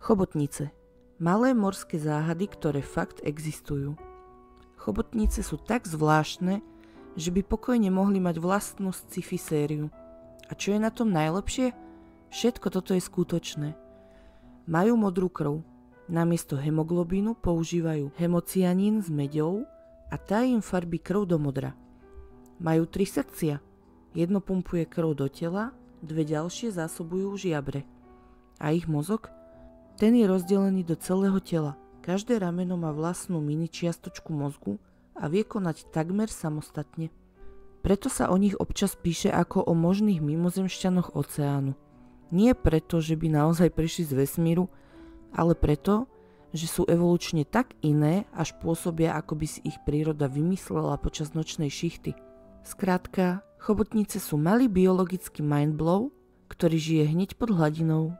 Chobotnice. Malé morské záhady, ktoré fakt existujú. Chobotnice sú tak zvláštne, že by pokojne mohli mať vlastnú sci-fi sériu. A čo je na tom najlepšie? Všetko toto je skutočné. Majú modrú krv. Namiesto hemoglobínu používajú hemocianín s meďou a tá im farbí krv do modra. Majú 3 srdcia. Jedno pumpuje krv do tela, 2 ďalšie zásobujú žiabre. A ich mozog? Ten je rozdelený do celého tela. Každé rameno má vlastnú mini čiastočku mozgu a vie konať takmer samostatne. Preto sa o nich občas píše ako o možných mimozemšťanoch oceánu. Nie preto, že by naozaj prišli z vesmíru, ale preto, že sú evolučne tak iné, až pôsobia, ako by si ich príroda vymyslela počas nočnej šichty. Skrátka, chobotnice sú malý biologický mindblow, ktorý žije hneď pod hladinou.